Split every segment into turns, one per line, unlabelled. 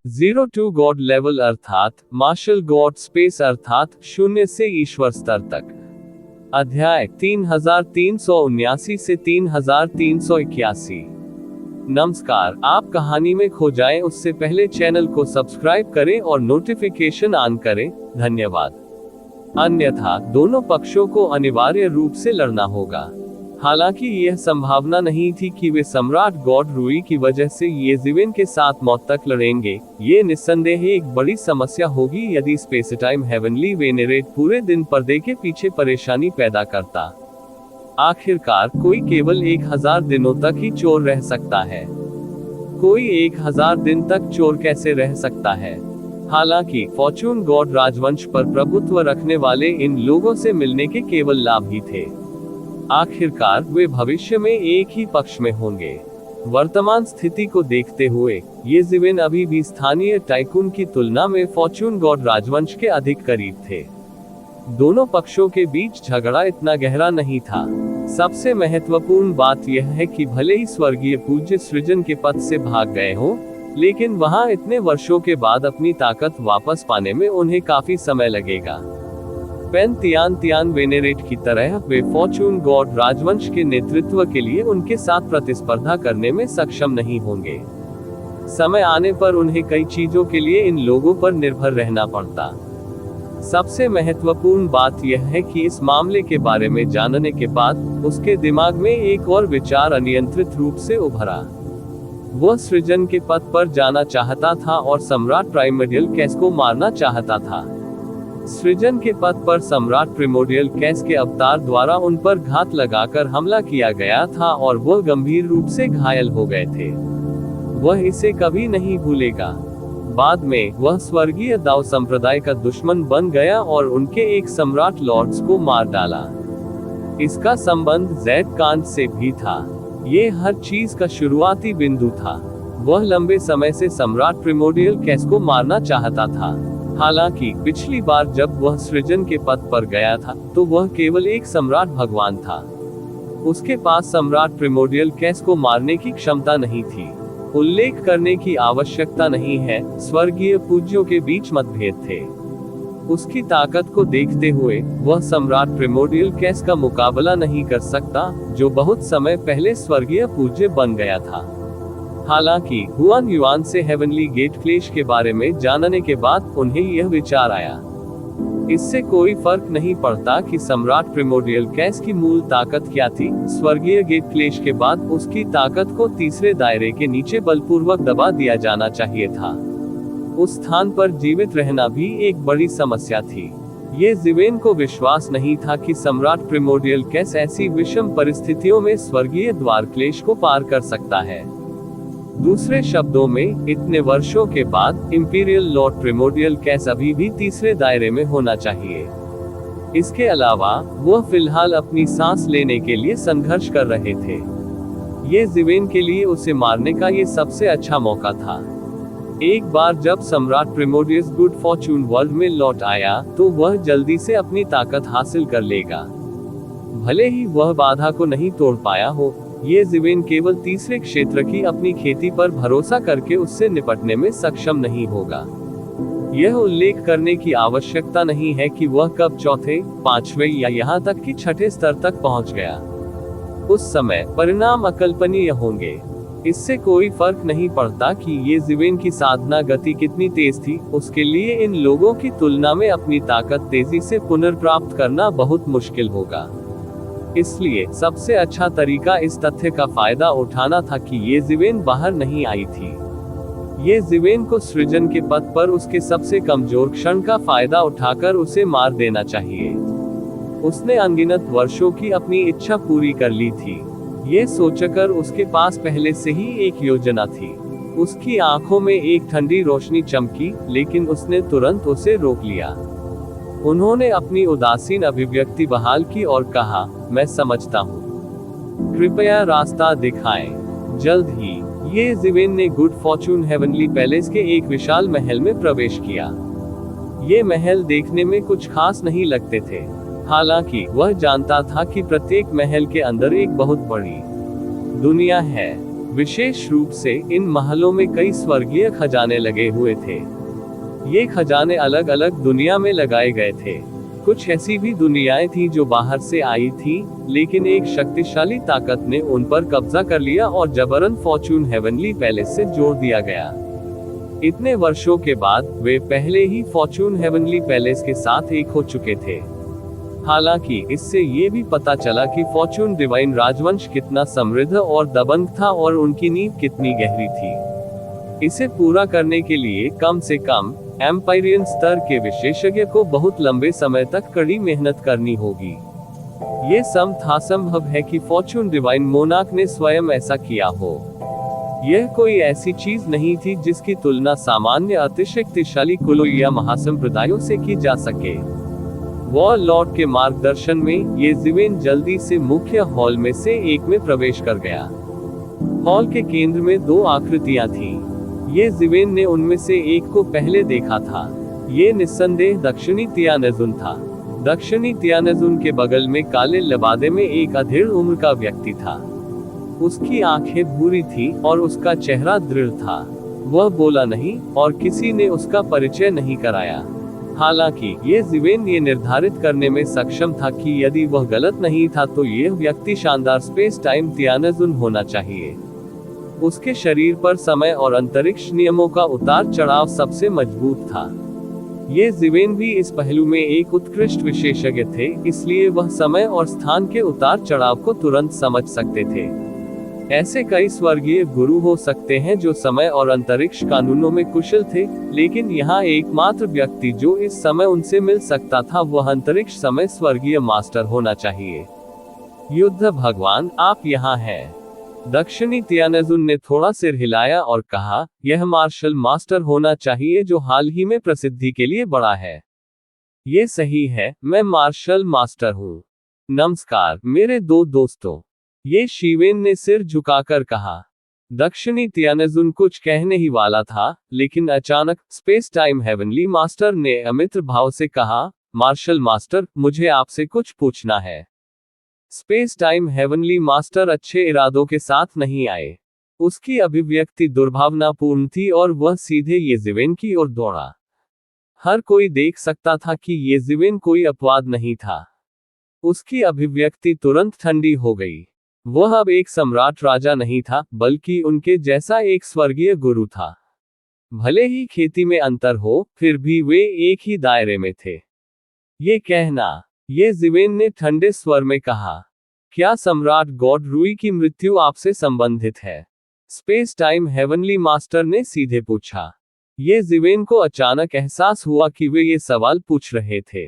Zero to God level अर्थात martial God space अर्थात शून्य से ईश्वर स्तर तक। अध्याय 3379 से 3381। नमस्कार, आप कहानी में खो जाएं उससे पहले चैनल को सब्सक्राइब करें और नोटिफिकेशन ऑन करें। धन्यवाद। अन्यथा दोनों पक्षों को अनिवार्य रूप से लड़ना होगा। हालांकि यह संभावना नहीं थी कि वे सम्राट गॉड रूई की वजह से येज़िविन के साथ मौत तक लड़ेंगे। ये निस्संदेह एक बड़ी समस्या होगी यदि स्पेस टाइम हेवनली वेनेरेट पूरे दिन पर्दे के पीछे परेशानी पैदा करता। आखिरकार कोई केवल 1000 दिनों तक ही चोर रह सकता है। कोई 1000 दिन तक चोर कैसे रह सकता है? हालांकि फॉर्चून गॉड राजवंश पर प्रभुत्व रखने वाले इन लोगों से मिलने के केवल लाभ ही थे। आखिरकार वे भविष्य में एक ही पक्ष में होंगे। वर्तमान स्थिति को देखते हुए येज़िविन अभी भी स्थानीय टाइकून की तुलना में फॉर्चून गॉड राजवंश के अधिक करीब थे। दोनों पक्षों के बीच झगड़ा इतना गहरा नहीं था। सबसे महत्वपूर्ण बात यह है कि भले ही स्वर्गीय पूज्य सृजन के पद से भाग गए हों, लेकिन वहां इतने वर्षों के बाद अपनी ताकत वापस पाने में उन्हें काफी समय लगेगा। पेन तियान वेनेरेट की तरह वे फॉर्चून गॉड राजवंश के नेतृत्व के लिए उनके साथ प्रतिस्पर्धा करने में सक्षम नहीं होंगे। समय आने पर उन्हें कई चीजों के लिए इन लोगों पर निर्भर रहना पड़ता। सबसे महत्वपूर्ण बात यह है कि इस मामले के बारे में जानने के बाद उसके दिमाग में एक और विचार अनियंत्रित रूप से उभरा। वह सृजन के पद पर जाना चाहता था और सम्राट प्राइमोर्डियल कैस को मारना चाहता था। सृजन के पद पर सम्राट प्रिमोर्डियल कैस के अवतार द्वारा उन पर घात लगाकर हमला किया गया था और वह गंभीर रूप से घायल हो गए थे। वह इसे कभी नहीं भूलेगा। बाद में वह स्वर्गीय दाव संप्रदाय का दुश्मन बन गया और उनके एक सम्राट लॉर्ड्स को मार डाला। इसका संबंध ज़ेड कांड से भी था। ये हर चीज का शुरुआती बिंदु था। वह लंबे समय से सम्राट प्रिमोर्डियल कैस को मारना चाहता था। हालांकि पिछली बार जब वह सृजन के पद पर गया था तो वह केवल एक सम्राट भगवान था। उसके पास सम्राट प्रिमोर्डियल कैस को मारने की क्षमता नहीं थी। उल्लेख करने की आवश्यकता नहीं है, स्वर्गीय पूज्यों के बीच मतभेद थे। उसकी ताकत को देखते हुए वह सम्राट प्रिमोर्डियल कैस का मुकाबला नहीं कर सकता, जो बहुत समय पहले स्वर्गीय पूज्य बन गया था। हालांकि हुआन युआन से हेवनली गेट क्लेश के बारे में जानने के बाद उन्हें यह विचार आया। इससे कोई फर्क नहीं पड़ता कि सम्राट प्रिमोर्डियल कैस की मूल ताकत क्या थी। स्वर्गीय गेट क्लेश के बाद उसकी ताकत को तीसरे दायरे के नीचे बलपूर्वक दबा दिया जाना चाहिए था। उस स्थान पर जीवित रहना भी एक बड़ी समस्या थी। येज़िविन को विश्वास नहीं था कि सम्राट प्रिमोर्डियल कैस ऐसी विषम परिस्थितियों में स्वर्गीय द्वार क्लेश को पार कर सकता है। दूसरे शब्दों में, इतने वर्षों के बाद इंपीरियल लॉर्ड प्रिमोर्डियल कैस अभी भी तीसरे दायरे में होना चाहिए। इसके अलावा वह फिलहाल अपनी सांस लेने के लिए संघर्ष कर रहे थे। येज़िविन के लिए उसे मारने का ये सबसे अच्छा मौका था। एक बार जब सम्राट प्रिमोर्डियस गुड फॉर्चून वर्ल्ड में लौट आया तो वह जल्दी से अपनी ताकत हासिल कर लेगा। भले ही वह बाधा को नहीं तोड़ पाया हो, येज़िविन केवल तीसरे क्षेत्र की अपनी खेती पर भरोसा करके उससे निपटने में सक्षम नहीं होगा। यह उल्लेख करने की आवश्यकता नहीं है कि वह कब चौथे, पांचवें या यहाँ तक कि छठे स्तर तक पहुँच गया। उस समय परिणाम अकल्पनीय होंगे। इससे कोई फर्क नहीं पड़ता कि येज़िविन की साधना गति कितनी तेज थी, उसके लिए इन लोगों की तुलना में अपनी ताकत तेजी से पुनर्प्राप्त करना बहुत मुश्किल होगा। इसलिए सबसे अच्छा तरीका इस तथ्य का फायदा उठाना था कि येज़िविन बाहर नहीं आई थी। येज़िविन को सृजन के पद पर उसके सबसे कमजोर क्षण का फायदा उठाकर उसे मार देना चाहिए। उसने अनगिनत वर्षों की अपनी इच्छा पूरी कर ली थी। ये सोचकर उसके पास पहले से ही एक योजना थी। उसकी आंखों में एक ठंडी रोशनी चमकी, लेकिन उसने तुरंत उसे रोक लिया। उन्होंने अपनी उदासीन अभिव्यक्ति बहाल की और कहा, मैं समझता हूँ। कृपया रास्ता दिखाएं। जल्द ही येज़िविन ने गुड फॉर्चून हेवनली पैलेस के एक विशाल महल में प्रवेश किया। ये महल देखने में कुछ खास नहीं लगते थे। हालांकि वह जानता था कि प्रत्येक महल के अंदर एक बहुत बड़ी दुनिया है। विशेष रूप से इन महलों में कई स्वर्गीय खजाने लगे हुए थे। ये खजाने अलग अलग दुनिया में लगाए गए थे। कुछ ऐसी भी दुनियाएं थी जो बाहर से आई थी, लेकिन एक शक्तिशाली ताकत ने उन पर कब्जा कर लिया और जबरन फॉर्चून हेवनली पैलेस से जोड़ दिया गया। इतने वर्षों के बाद वे पहले ही फॉर्चून हेवनली पैलेस के साथ एक हो चुके थे। हालांकि इससे ये भी पता चला कि फॉर्चून डिवाइन राजवंश कितना समृद्ध और दबंग था और उनकी नींव कितनी गहरी थी। इसे पूरा करने के लिए कम से कम एम्पायरियन स्तर के विशेषज्ञ को बहुत लंबे समय तक कड़ी मेहनत करनी होगी। ये असंभव है कि फॉर्चून डिवाइन मोनार्क ने स्वयं ऐसा किया हो। यह कोई ऐसी चीज नहीं थी जिसकी तुलना सामान्य अतिशक्तिशाली कुलों या महासंप्रदायों से की जा सके। वॉर लॉर्ड के मार्गदर्शन में येज़िवेन जल्दी से मुख्य हॉल में से एक में प्रवेश कर गया। हॉल के केंद्र में दो आकृतियां थीं। येज़िवेन ने उनमें से एक को पहले देखा था। ये निस्संदेह दक्षिणी तियानजुन था। दक्षिणी तियानजुन के बगल में काले लबादे में एक अधेड़ उम्र का व्यक्ति था। उसकी आंखें भूरी थी और उसका चेहरा दृढ़ था। वह बोला नहीं और किसी ने उसका परिचय नहीं कराया। हालांकि येज़िवेन ये निर्धारित करने में सक्षम था कि यदि वह गलत नहीं था तो यह व्यक्ति शानदार स्पेस टाइम तियानजुन होना चाहिए। उसके शरीर पर समय और अंतरिक्ष नियमों का उतार चढ़ाव सबसे मजबूत था। येज़िवेन भी इस पहलू में एक उत्कृष्ट विशेषज्ञ थे, इसलिए वह समय और स्थान के उतार चढ़ाव को तुरंत समझ सकते थे। ऐसे कई स्वर्गीय गुरु हो सकते हैं जो समय और अंतरिक्ष कानूनों में कुशल थे, लेकिन यहाँ एकमात्र व्यक्ति जो इस समय उनसे मिल सकता था वह अंतरिक्ष समय स्वर्गीय मास्टर होना चाहिए। युद्ध भगवान, आप यहाँ हैं। दक्षिणी तियानजुन ने थोड़ा सिर हिलाया और कहा, यह मार्शल मास्टर होना चाहिए जो हाल ही में प्रसिद्धि के लिए बड़ा है। ये सही है, मैं मार्शल मास्टर हूँ। नमस्कार मेरे दो दोस्तों, येज़िवेन ने सिर झुकाकर कहा। दक्षिणी तियानजुन कुछ कहने ही वाला था, लेकिन अचानक स्पेस टाइम हेवनली मास्टर ने अमित्र भाव से कहा, मार्शल मास्टर, मुझे आपसे कुछ पूछना है। स्पेस टाइम हेवनली मास्टर अच्छे इरादों के साथ नहीं आए। उसकी अभिव्यक्ति दुर्भावनापूर्ण थी और वह सीधे येज़िवेन की ओर दौड़ा। हर कोई देख सकता था कि येज़िवेन कोई अपवाद नहीं था। उसकी अभिव्यक्ति तुरंत ठंडी हो गई। वह अब एक सम्राट राजा नहीं था, बल्कि उनके जैसा एक स्वर्गीय गुरु था। भले ही खेती में अंतर हो, फिर भी वे एक ही दायरे में थे। ये कहना, येज़िवेन ने ठंडे स्वर में कहा, क्या सम्राट गॉड रूई की मृत्यु आपसे संबंधित है? स्पेस टाइम हेवनली मास्टर ने सीधे पूछा। येज़िवेन को अचानक एहसास हुआ कि वे ये सवाल पूछ रहे थे।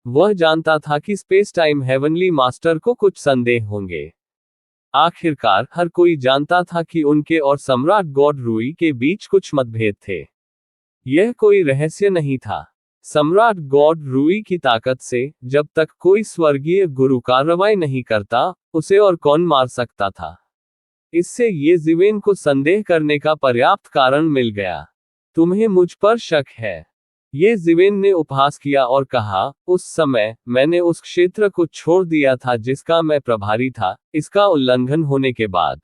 वह जानता था कि स्पेस टाइम हेवनली मास्टर को कुछ संदेह होंगे। आखिरकार हर कोई जानता था कि उनके और सम्राट गॉड रूई के बीच कुछ मतभेद थे। यह कोई रहस्य नहीं था। सम्राट गॉड रूई की ताकत से जब तक कोई स्वर्गीय गुरु कार्रवाई नहीं करता, उसे और कौन मार सकता था। इससे येज़िवेन को संदेह करने का पर्याप्त कारण मिल गया। तुम्हें मुझ पर शक है? येज़िवेन ने उपहास किया और कहा, उस समय मैंने उस क्षेत्र को छोड़ दिया था जिसका मैं प्रभारी था, इसका उल्लंघन होने के बाद।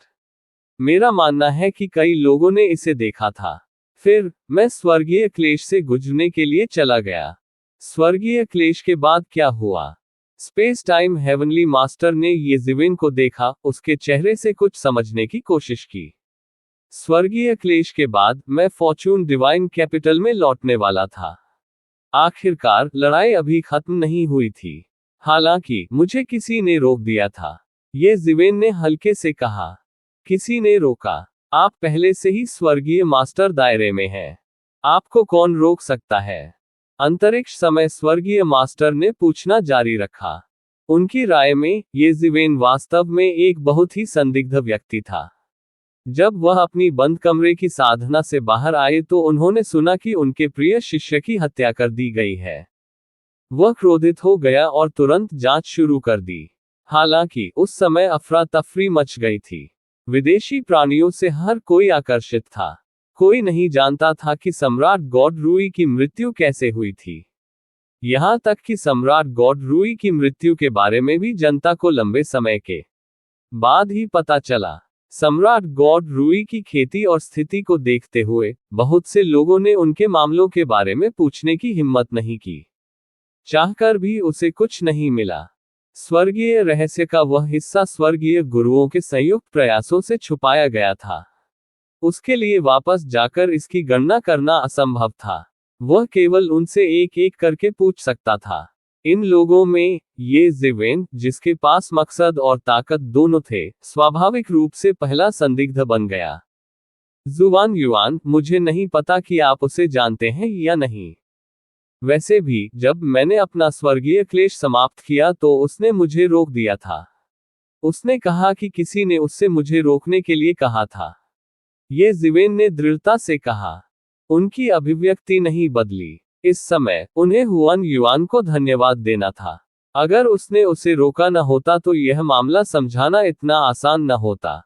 मेरा मानना है कि कई लोगों ने इसे देखा था। फिर मैं स्वर्गीय क्लेश से गुजरने के लिए चला गया। स्वर्गीय क्लेश के बाद क्या हुआ? स्पेस टाइम हेवनली मास्टर ने येज़िवेन को देखा, उसके चेहरे से कुछ समझने की कोशिश की। स्वर्गीय क्लेश के बाद मैं फॉर्चून डिवाइन कैपिटल में लौटने वाला था। आखिरकार लड़ाई अभी खत्म नहीं हुई थी। हालांकि मुझे किसी ने रोक दिया था। येज़िवेन ने हल्के से कहा। किसी ने रोका? आप पहले से ही स्वर्गीय मास्टर दायरे में हैं। आपको कौन रोक सकता है? अंतरिक्ष समय स्वर्गीय मास्टर ने पूछना जारी रखा। उनकी राय में येज़िवेन वास्तव में एक बहुत ही संदिग्ध व्यक्ति था। जब वह अपनी बंद कमरे की साधना से बाहर आए तो उन्होंने सुना कि उनके प्रिय शिष्य की हत्या कर दी गई है। वह क्रोधित हो गया और तुरंत जांच शुरू कर दी। हालांकि उस समय अफरा तफरी मच गई थी। विदेशी प्राणियों से हर कोई आकर्षित था। कोई नहीं जानता था कि सम्राट गॉड रूई की मृत्यु कैसे हुई थी। यहाँ तक कि सम्राट गॉड रूई की मृत्यु के बारे में भी जनता को लंबे समय के बाद ही पता चला। सम्राट गॉड रूई की खेती और स्थिति को देखते हुए बहुत से लोगों ने उनके मामलों के बारे में पूछने की हिम्मत नहीं की। चाहकर भी उसे कुछ नहीं मिला। स्वर्गीय रहस्य का वह हिस्सा स्वर्गीय गुरुओं के संयुक्त प्रयासों से छुपाया गया था। उसके लिए वापस जाकर इसकी गणना करना असंभव था। वह केवल उनसे एक एक करके पूछ सकता था। इन लोगों में ये ज़िवेन, जिसके पास मकसद और ताकत दोनों थे, स्वाभाविक रूप से पहला संदिग्ध बन गया। जुआन युआन, मुझे नहीं पता कि आप उसे जानते हैं या नहीं। वैसे भी जब मैंने अपना स्वर्गीय क्लेश समाप्त किया तो उसने मुझे रोक दिया था। उसने कहा कि किसी ने उससे मुझे रोकने के लिए कहा था। ये ज़िवेन ने दृढ़ता से कहा। उनकी अभिव्यक्ति नहीं बदली। इस समय उन्हें हुआन युआन को धन्यवाद देना था। अगर उसने उसे रोका न होता तो यह मामला समझाना इतना आसान न होता।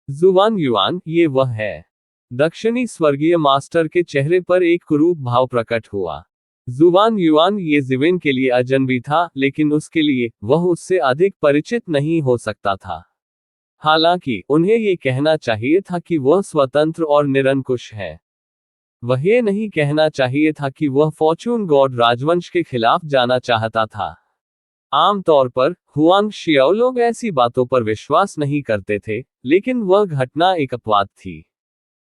जुआन युआन, ये वह है। दक्षिणी स्वर्गीय मास्टर के चेहरे पर एक कुरूप भाव प्रकट हुआ। जुआन युआन ये ज़िवेन के लिए अजनबी था, लेकिन उसके लिए वह उससे अधिक परिचित नहीं हो सकता था। हालांकि उन्हें ये कहना चाहिए था कि वह स्वतंत्र और निरंकुश है। वह ये नहीं कहना चाहिए था कि वह फॉर्चून गॉड राजवंश के खिलाफ जाना चाहता था। आमतौर पर हुआंग शियाओ लोग ऐसी बातों पर विश्वास नहीं करते थे, लेकिन वह घटना एक अपवाद थी।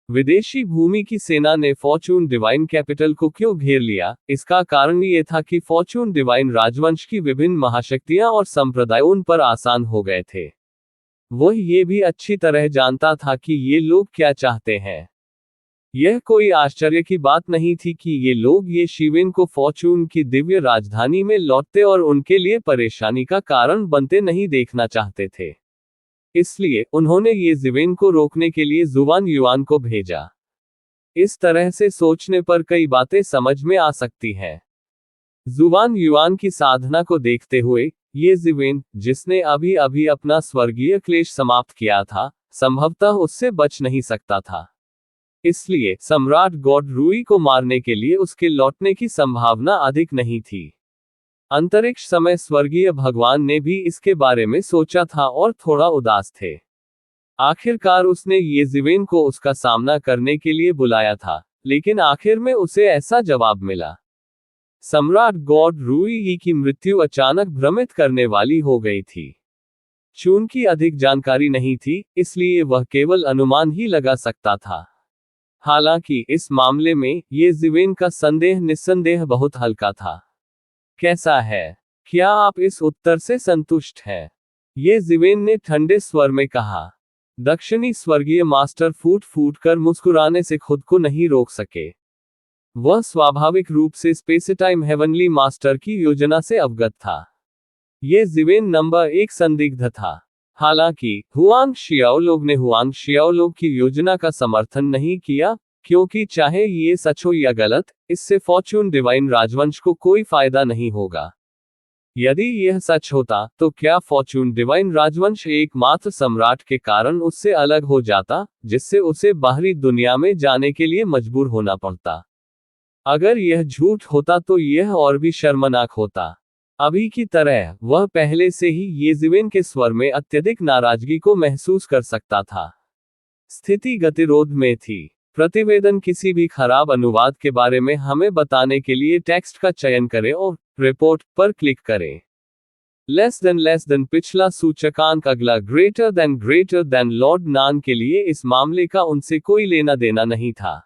विदेशी भूमि की सेना ने फॉर्चून डिवाइन कैपिटल को क्यों घेर लिया, इसका कारण ये था कि फॉर्चून डिवाइन राजवंश की विभिन्न महाशक्तियां और संप्रदाय उन पर आसान हो गए थे। वह ये भी अच्छी तरह जानता था कि ये लोग क्या चाहते हैं। यह कोई आश्चर्य की बात नहीं थी कि ये लोग ये शीवेन को फॉर्चून की दिव्य राजधानी में लौटते और उनके लिए परेशानी का कारण बनते नहीं देखना चाहते थे। इसलिए उन्होंने ये ज़िवेन को रोकने के लिए जुआन युआन को भेजा। इस तरह से सोचने पर कई बातें समझ में आ सकती हैं। जुआन युआन की साधना को देखते हुए ये ज़िवेन, जिसने अभी अभी अपना स्वर्गीय क्लेश समाप्त किया था, संभवतः उससे बच नहीं सकता था। इसलिए सम्राट गॉड रूई को मारने के लिए उसके लौटने की संभावना अधिक नहीं थी। अंतरिक्ष समय स्वर्गीय भगवान ने भी इसके बारे में सोचा था और थोड़ा उदास थे। आखिरकार उसने ये ज़िवेन को उसका सामना करने के लिए बुलाया था, लेकिन आखिर में उसे ऐसा जवाब मिला। सम्राट गॉड रूई की मृत्यु अचानक भ्रमित करने वाली हो गई थी। चूंकि अधिक जानकारी नहीं थी, इसलिए वह केवल अनुमान ही लगा सकता था। हालांकि इस मामले में ये ज़िवेन का संदेह निस्संदेह बहुत हल्का था। कैसा है? क्या आप इस उत्तर से संतुष्ट हैं? ये ज़िवेन ने ठंडे स्वर में कहा। दक्षिणी स्वर्गीय मास्टर फूट फूट कर मुस्कुराने से खुद को नहीं रोक सके। वह स्वाभाविक रूप से स्पेसटाइम हेवनली मास्टर की योजना से अवगत था। ये ज़िवेन नंबर 1 संदिग्ध था। हालांकि हुआंग शियाओलोग ने हुआंग शियाओलोग की योजना का समर्थन नहीं किया, क्योंकि चाहे ये सच हो या गलत, इससे फॉर्चून डिवाइन राजवंश को कोई फायदा नहीं होगा। यदि यह सच होता, तो क्या फॉर्चून डिवाइन राजवंश एकमात्र सम्राट के कारण उससे अलग हो जाता, जिससे उसे बाहरी दुनिया में जाने के लिए मजबूर होना पड़ता? अगर यह झूठ होता तो यह और भी शर्मनाक होता। अभी की तरह वह पहले से ही ये ज़िवेन के स्वर में अत्यधिक नाराजगी को महसूस कर सकता था। स्थिति गतिरोध में थी। प्रतिवेदन किसी भी खराब अनुवाद के बारे में हमें बताने के लिए टेक्स्ट का चयन करें और रिपोर्ट पर क्लिक करें। लेस देन पिछला सूचकांक अगला ग्रेटर देन लॉर्ड नान के लिए इस मामले का उनसे कोई लेना देना नहीं था।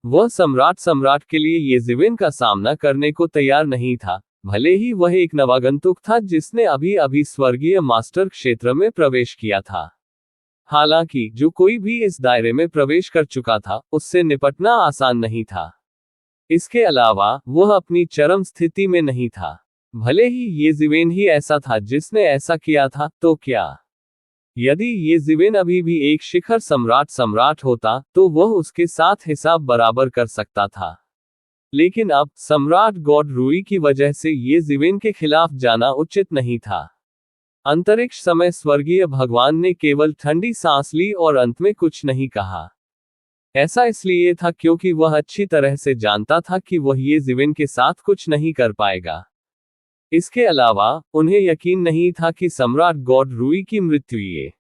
वह सम्राट के लिए ये ज़िवेन का सामना करने को तैयार नहीं था, भले ही वह एक नवागंतुक था जिसने अभी अभी स्वर्गीय मास्टर क्षेत्र में प्रवेश किया था। हालांकि जो कोई भी इस दायरे में प्रवेश कर चुका था, उससे निपटना आसान नहीं था। इसके अलावा वह अपनी चरम स्थिति में नहीं था। भले ही ये ज़िवेन ही ऐसा था जिसने ऐसा किया था, तो क्या यदि ये ज़िवेन अभी भी एक शिखर सम्राट होता, तो वह उसके साथ हिसाब बराबर कर सकता था। लेकिन अब सम्राट गॉड रूई की वजह से ये ज़िवेन के खिलाफ जाना उचित नहीं था। अंतरिक्ष समय स्वर्गीय भगवान ने केवल ठंडी सांस ली और अंत में कुछ नहीं कहा। ऐसा इसलिए था क्योंकि वह अच्छी तरह से जानता था कि वह ये ज़िवेन के साथ कुछ नहीं कर पाएगा। इसके अलावा उन्हें यकीन नहीं था कि सम्राट गॉड रूई की मृत्यु ये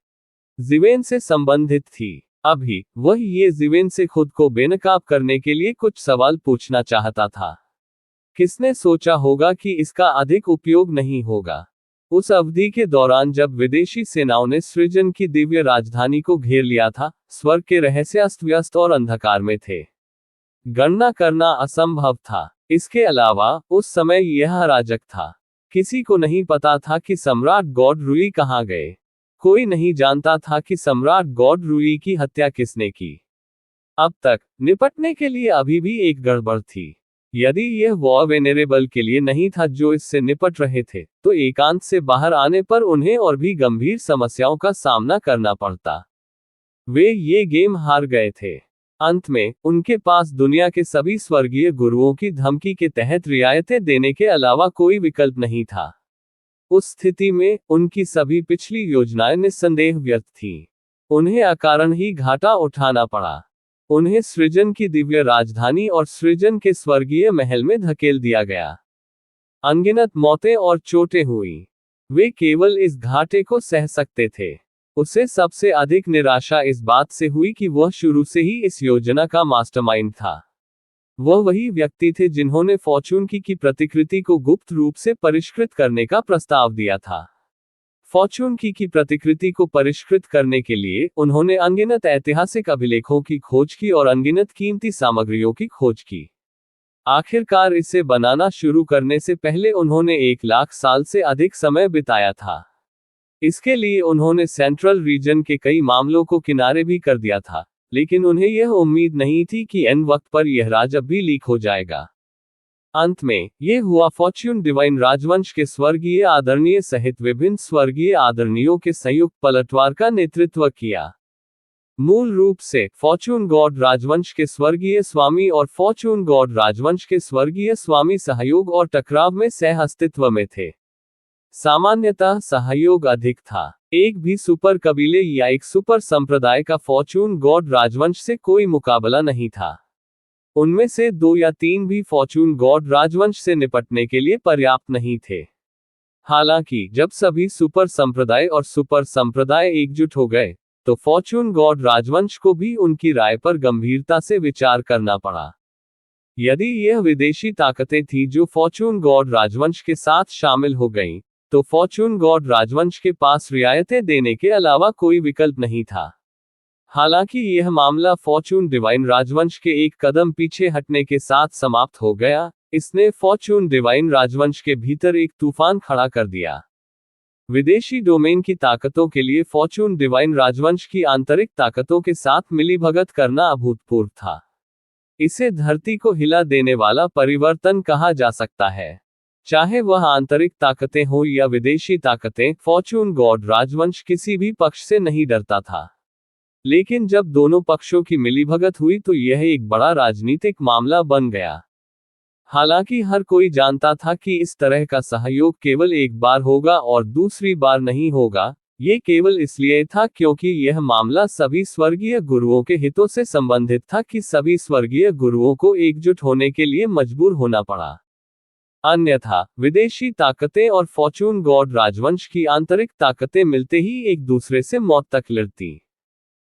जीवेन से संबंधित थी। अभी वह ये जीवेन से खुद को बेनकाब करने के लिए कुछ सवाल पूछना चाहता था। किसने सोचा होगा कि इसका अधिक उपयोग नहीं होगा। उस अवधि के दौरान जब विदेशी सेनाओं ने सृजन की दिव्य राजधानी को घेर लिया था, स्वर्ग के रहस्य अस्त व्यस्त और अंधकार में थे। गणना करना असंभव था। इसके अलावा उस समय यह अराजक था। किसी को नहीं पता था कि सम्राट गॉड रुई कहाँ गए। कोई नहीं जानता था कि सम्राट गॉड रुई की हत्या किसने की। अब तक निपटने के लिए अभी भी एक गड़बड़ थी। यदि यह वॉर वेनेरेबल के लिए नहीं था जो इससे निपट रहे थे, तो एकांत से बाहर आने पर उन्हें और भी गंभीर समस्याओं का सामना करना पड़ता। वे ये गेम हार गए थे। अंत में उनके पास दुनिया के सभी स्वर्गीय गुरुओं की धमकी के तहत रियायतें देने के अलावा कोई विकल्प नहीं था। उस स्थिति में उनकी सभी पिछली योजनाएं निस्संदेह व्यर्थ थीं। उन्हें अकारण ही घाटा उठाना पड़ा। उन्हें सृजन की दिव्य राजधानी और सृजन के स्वर्गीय महल में धकेल दिया गया। अनगिनत मौतें और चोटें हुई। वे केवल इस घाटे को सह सकते थे। उसे सबसे अधिक निराशा इस बात से हुई कि वह शुरू से ही इस योजना का मास्टरमाइंड था। वह वही व्यक्ति थे जिन्होंने फॉर्चून की प्रतिकृति को गुप्त रूप से परिष्कृत करने का प्रस्ताव दिया था। फॉर्चून की प्रतिकृति को परिष्कृत करने के लिए उन्होंने अनगिनत ऐतिहासिक अभिलेखों की खोज की और अनगिनत कीमती सामग्रियों की खोज की। आखिरकार इसे बनाना शुरू करने से पहले उन्होंने 1,00,000 साल से अधिक समय बिताया था। इसके लिए उन्होंने सेंट्रल रीजन के कई मामलों को किनारे भी कर दिया था, लेकिन उन्हें यह उम्मीद नहीं थी कि एन वक्त पर यह राज अब भी लीक हो जाएगा। अंत में यह हुआ। फॉर्च्यून डिवाइन राजवंश के स्वर्गीय आदरणीय सहित विभिन्न स्वर्गीय आदरणीयों के संयुक्त पलटवार का नेतृत्व किया। मूल रूप से फॉर्च्यून गॉड राजवंश के स्वर्गीय स्वामी और फॉर्च्यून गॉड राजवंश के स्वर्गीय स्वामी सहयोग और टकराव में सह अस्तित्व में थे। सामान्यतः सहयोग अधिक था। एक भी सुपर कबीले या एक सुपर संप्रदाय का फॉर्च्यून गॉड राजवंश से कोई मुकाबला नहीं था। उनमें से 2 या 3 भी फॉर्च्यून गॉड राजवंश से निपटने के लिए पर्याप्त नहीं थे। हालांकि जब सभी सुपर संप्रदाय और सुपर संप्रदाय एकजुट हो गए, तो फॉर्च्यून गॉड राजवंश को भी उनकी राय पर गंभीरता से विचार करना पड़ा। यदि यह विदेशी ताकतें थीं जो फॉर्च्यून गॉड राजवंश के साथ शामिल हो गईं, तो फॉर्च्यून गॉड राजवंश के पास रियायतें देने के अलावा कोई विकल्प नहीं था। हालांकि यह मामला फॉर्च्यून डिवाइन राजवंश के एक कदम पीछे हटने के साथ समाप्त हो गया। इसने फॉर्च्यून डिवाइन राजवंश के भीतर एक तूफान खड़ा कर दिया। विदेशी डोमेन की ताकतों के लिए फॉर्च्यून डिवाइन राजवंश की आंतरिक ताकतों के साथ मिलीभगत करना अभूतपूर्व था। इसे धरती को हिला देने वाला परिवर्तन कहा जा सकता है। चाहे वह आंतरिक ताकतें हो या विदेशी ताकतें, फॉर्च्यून गॉड राजवंश किसी भी पक्ष से नहीं डरता था। लेकिन जब दोनों पक्षों की मिलीभगत हुई तो यह एक बड़ा राजनीतिक मामला बन गया। हालांकि हर कोई जानता था कि इस तरह का सहयोग केवल एक बार होगा और दूसरी बार नहीं होगा। ये केवल इसलिए था क्योंकि यह मामला सभी स्वर्गीय गुरुओं के हितों से संबंधित था कि सभी स्वर्गीय गुरुओं को एकजुट होने के लिए मजबूर होना पड़ा। अन्यथा विदेशी ताकतें और फॉर्च्यून गॉड राजवंश की आंतरिक ताकतें मिलते ही एक दूसरे से मौत तक लड़ती।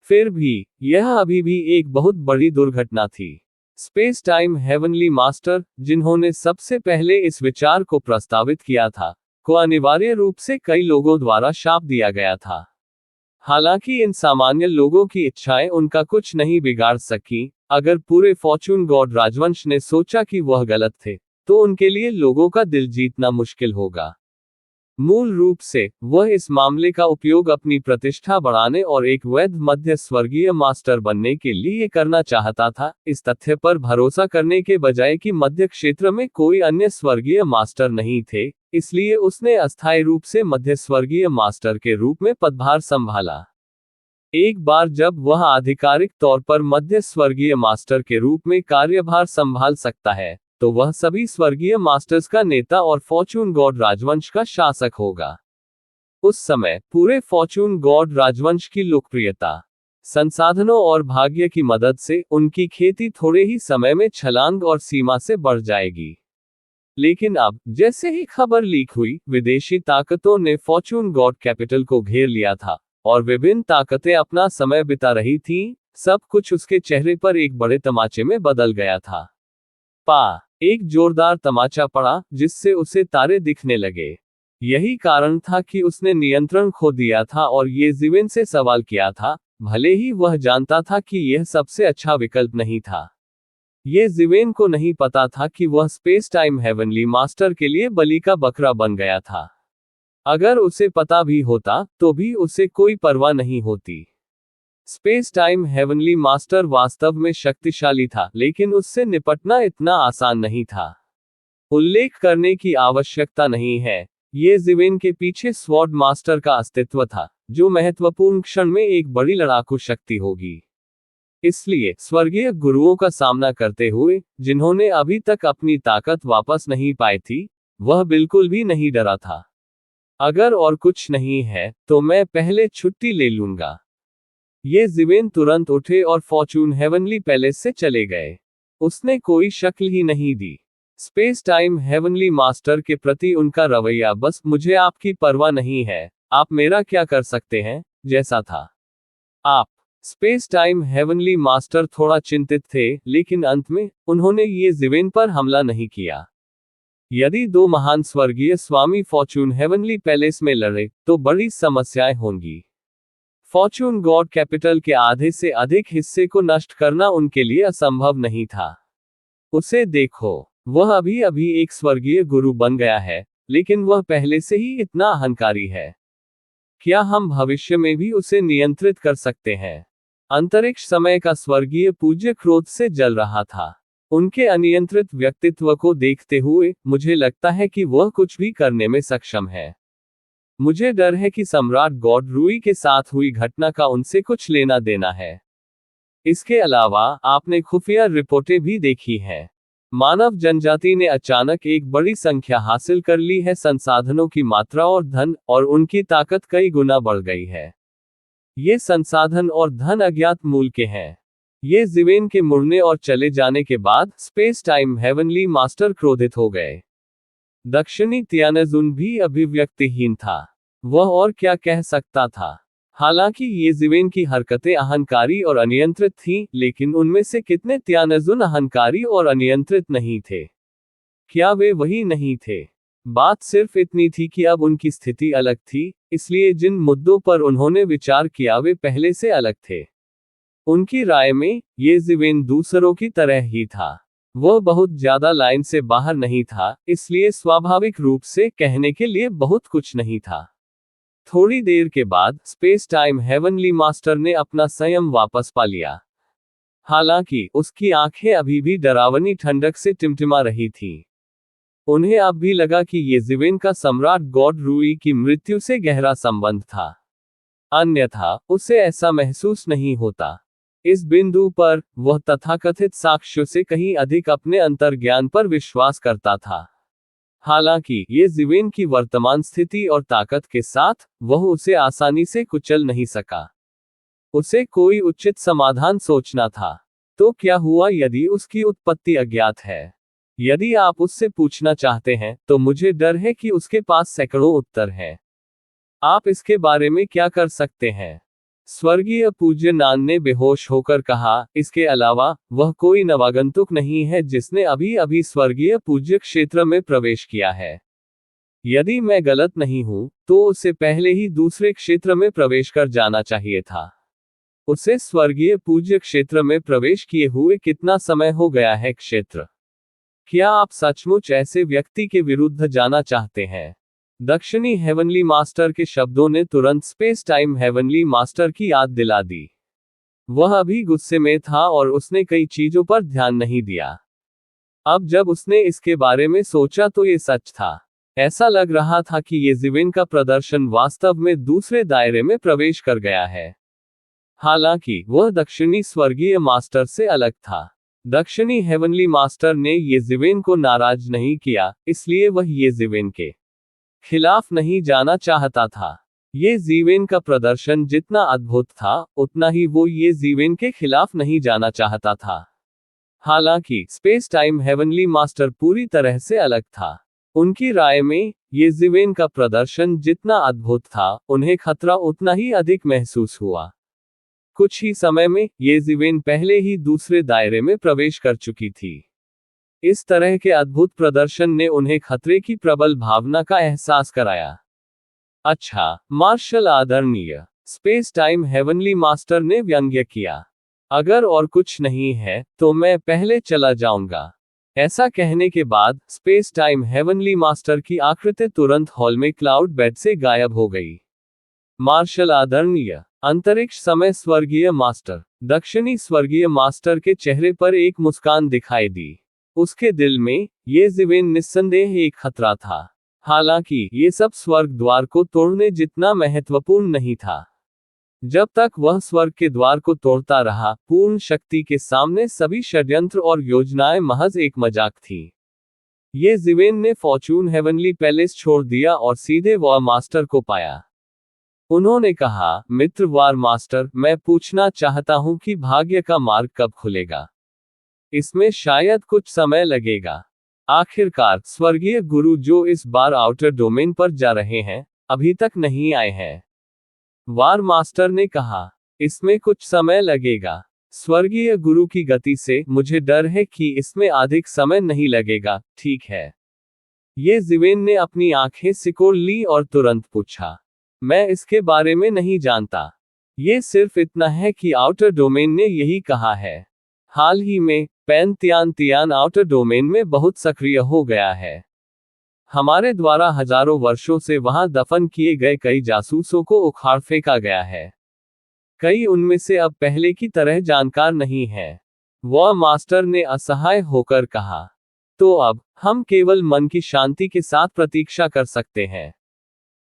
फिर भी यह अभी भी एक बहुत बड़ी दुर्घटना थी। स्पेस टाइम हेवनली मास्टर, जिन्होंने सबसे पहले इस विचार को प्रस्तावित किया था, को अनिवार्य रूप से कई लोगों द्वारा शाप दिया गया था। हालांकि इन सामान्य लोगों की इच्छाएं उनका कुछ नहीं बिगाड़ सकी। अगर पूरे फॉर्च्यून गॉड राजवंश ने सोचा कि वह गलत थे, तो उनके लिए लोगों का दिल जीतना मुश्किल होगा। मूल रूप से वह इस मामले का उपयोग अपनी प्रतिष्ठा बढ़ाने और एक वैध मध्य स्वर्गीय मास्टर बनने के लिए करना चाहता था, इस तथ्य पर भरोसा करने के बजाय कि मध्य क्षेत्र में कोई अन्य स्वर्गीय मास्टर नहीं थे। इसलिए उसने अस्थायी रूप से मध्य स्वर्गीय मास्टर के रूप में पदभार संभाला। एक बार जब वह आधिकारिक तौर पर मध्य स्वर्गीय मास्टर के रूप में कार्यभार संभाल सकता है, तो वह सभी स्वर्गीय मास्टर्स का नेता और फॉर्च्यून गॉड राजवंश का शासक होगा। उस समय पूरे फॉर्च्यून गॉड राजवंश की लोकप्रियता, संसाधनों और भाग्य की मदद से उनकी खेती थोड़े ही समय में छलांग और सीमा से बढ़ जाएगी। लेकिन अब जैसे ही खबर लीक हुई, विदेशी ताकतों ने फॉर्च्यून गॉड कैपिटल को घेर लिया था। और विभिन्न ताकतें अपना समय बिता रही थीं, सब कुछ उसके चेहरे पर एक बड़े तमाचे में बदल गया था। एक जोरदार तमाचा पड़ा, जिससे उसे तारे दिखने लगे। यही कारण था कि उसने नियंत्रण खो दिया था और ये जीवन से सवाल किया था, भले ही वह जानता था कि यह सबसे अच्छा विकल्प नहीं था। ये जीवेन को नहीं पता था कि वह स्पेस टाइम हेवनली मास्टर के लिए बलि का बकरा बन गया था। अगर उसे पता भी होता, तो भी उसे कोई परवाह नहीं होती। स्पेस टाइम हेवनली मास्टर वास्तव में शक्तिशाली था, लेकिन उससे निपटना इतना आसान नहीं था। उल्लेख करने की आवश्यकता नहीं है, ये जीवेन के पीछे स्वॉर्ड मास्टर का अस्तित्व था, जो महत्वपूर्ण क्षण में एक बड़ी लड़ाकू शक्ति होगी। इसलिए स्वर्गीय गुरुओं का सामना करते हुए, जिन्होंने अभी तक अपनी ताकत वापस नहीं पाई थी, वह बिल्कुल भी नहीं डरा था। अगर और कुछ नहीं है, तो मैं पहले छुट्टी ले लूंगा। ये जीवेन तुरंत उठे और फॉर्चून हेवनली पैलेस से चले गए। उसने कोई शक्ल ही नहीं दी। स्पेस टाइम हेवनली मास्टर के प्रति उनका रवैया बस मुझे आपकी परवाह नहीं है, आप मेरा क्या कर सकते हैं, जैसा था। आप स्पेस टाइम हेवनली मास्टर थोड़ा चिंतित थे, लेकिन अंत में उन्होंने ये जीवेन पर हमला नहीं किया। यदि दो महान स्वर्गीय स्वामी फॉर्चून हेवनली पैलेस में लड़े, तो बड़ी समस्याएं होंगी। फॉर्चून गॉड कैपिटल के आधे से अधिक हिस्से को नष्ट करना उनके लिए असंभव नहीं था। उसे देखो, वह अभी अभी एक स्वर्गीय गुरु बन गया है, लेकिन वह पहले से ही इतना अहंकारी है। क्या हम भविष्य में भी उसे नियंत्रित कर सकते हैं? अंतरिक्ष समय का स्वर्गीय पूज्य क्रोध से जल रहा था। उनके अनियंत्रित व्यक्तित्व को देखते हुए, मुझे लगता है कि वह कुछ भी करने में सक्षम है। मुझे डर है कि सम्राट गॉड रूई के साथ हुई घटना का उनसे कुछ लेना देना है। इसके अलावा, आपने खुफिया रिपोर्टें भी देखी हैं। मानव जनजाति ने अचानक एक बड़ी संख्या हासिल कर ली है, संसाधनों की मात्रा और धन, और उनकी ताकत कई गुना बढ़ गई है। ये संसाधन और धन अज्ञात मूल के हैं। ये जीवेन के मुड़ने और चले जाने के बाद स्पेस टाइम हेवनली मास्टर क्रोधित हो गए। दक्षिणी तियानजुन भी अभिव्यक्तिहीन था। वह और क्या कह सकता था? हालांकि ये जीवेन की हरकतें अहंकारी और अनियंत्रित थीं, लेकिन उनमें से कितने तियानजुन अहंकारी और अनियंत्रित नहीं थे? क्या वे वही नहीं थे? बात सिर्फ इतनी थी कि अब उनकी स्थिति अलग थी, इसलिए जिन मुद्दों पर उन्होंने विचार किया वे पहले से अलग थे। उनकी राय में, ये जीवेन दूसरों की तरह ही था। वह बहुत ज्यादा लाइन से बाहर नहीं था, इसलिए स्वाभाविक रूप से कहने के लिए बहुत कुछ नहीं था। थोड़ी देर के बाद स्पेस टाइम हेवनली मास्टर ने अपना संयम वापस पा लिया। हालांकि उसकी आंखें अभी भी डरावनी ठंडक से टिमटिमा रही थीं। उन्हें अब भी लगा कि ये जीवेन का सम्राट गॉड रूई की मृत्यु से गहरा संबंध था। अन्यथा उसे ऐसा महसूस नहीं होता। इस बिंदु पर वह तथाकथित साक्ष्यों से कहीं अधिक अपने अंतर्ज्ञान पर विश्वास करता था। हालांकि ये जीवेन की वर्तमान स्थिति और ताकत के साथ, वह उसे आसानी से कुचल नहीं सका। उसे कोई उचित समाधान सोचना था। तो क्या हुआ यदि उसकी उत्पत्ति अज्ञात है? यदि आप उससे पूछना चाहते हैं, तो मुझे डर है कि उसके पास सैकड़ों उत्तर हैं। आप इसके बारे में क्या कर सकते हैं? स्वर्गीय पूज्य नान ने बेहोश होकर कहा, इसके अलावा, वह कोई नवागंतुक नहीं है जिसने अभी अभी स्वर्गीय पूज्य क्षेत्र में प्रवेश किया है। यदि मैं गलत नहीं हूं, तो उसे पहले ही दूसरे क्षेत्र में प्रवेश कर जाना चाहिए था। उसे स्वर्गीय पूज्य क्षेत्र में प्रवेश किए हुए कितना समय हो गया है? क्षेत्र? क्या आप सचमुच ऐसे व्यक्ति के विरुद्ध जाना चाहते हैं? दक्षिणी हेवनली मास्टर के शब्दों ने तुरंत स्पेस टाइम हेवनली मास्टर की याद दिला दी। वह अभी गुस्से में था और उसने कई चीजों पर ध्यान नहीं दिया। अब जब उसने इसके बारे में सोचा तो ये सच था। ऐसा लग रहा था कि ये जीवेन का प्रदर्शन वास्तव में दूसरे दायरे में प्रवेश कर गया है। हालांकि वह दक्षिणी स्वर्गीय मास्टर से अलग था। दक्षिणी हेवनली मास्टर ने ये जीवेन को नाराज नहीं किया, इसलिए वह ये जीवेन के खिलाफ नहीं जाना चाहता था। ये जीवेन का प्रदर्शन जितना अद्भुत था, उतना ही वो ये जीवेन के खिलाफ नहीं जाना चाहता था। हालांकि स्पेस टाइम हेवनली मास्टर पूरी तरह से अलग था। उनकी राय में, येज़िवेन का प्रदर्शन जितना अद्भुत था, उन्हें खतरा उतना ही अधिक महसूस हुआ। कुछ ही समय में येज़िवेन पहले ही दूसरे दायरे में प्रवेश कर चुकी थी। इस तरह के अद्भुत प्रदर्शन ने उन्हें खतरे की प्रबल भावना का एहसास कराया। अच्छा, मार्शल आदरणीय स्पेस टाइम हेवनली मास्टर ने व्यंग्य किया। अगर और कुछ नहीं है, तो मैं पहले चला जाऊंगा। ऐसा कहने के बाद स्पेस टाइम हेवनली मास्टर की आकृति तुरंत हॉल में क्लाउड बेड से गायब हो गई। मार्शल आदरणीय अंतरिक्ष समय स्वर्गीय मास्टर। दक्षिणी स्वर्गीय मास्टर के चेहरे पर एक मुस्कान दिखाई दी। उसके दिल में येज़िवेन निस्संदेह एक खतरा था। हालांकि ये सब स्वर्ग द्वार को तोड़ने जितना महत्वपूर्ण नहीं था। जब तक वह स्वर्ग के द्वार को तोड़ता रहा, पूर्ण शक्ति के सामने सभी षड्यंत्र और योजनाएं महज एक मजाक थी। येज़िवेन ने फॉर्चून हेवनली पैलेस छोड़ दिया और सीधे वॉर मास्टर को पाया। उन्होंने कहा, मित्र वार मास्टर, मैं पूछना चाहता हूं कि भाग्य का मार्ग कब खुलेगा। इसमें शायद कुछ समय लगेगा। आखिरकार स्वर्गीय गुरु जो इस बार आउटर डोमेन पर जा रहे हैं, अभी तक नहीं आए हैं। वार मास्टर ने कहा, इसमें कुछ समय लगेगा। स्वर्गीय गुरु की गति से मुझे डर है कि इसमें अधिक समय नहीं लगेगा, ठीक है। येज़िवेन ने अपनी आंखें सिकोड़ ली और तुरंत पूछा, मैं इसके बारे में नहीं जानता। ये सिर्फ इतना है कि आउटर डोमेन ने यही कहा है। हाल ही में पैन-तियान आउटर डोमेन में बहुत सक्रिय हो गया है। हमारे द्वारा हजारों वर्षों से वहां दफन किए गए कई जासूसों को उखाड़ फेंका गया है। कई उनमें से अब पहले की तरह जानकार नहीं है। वह मास्टर ने असहाय होकर कहा, तो अब हम केवल मन की शांति के साथ प्रतीक्षा कर सकते हैं।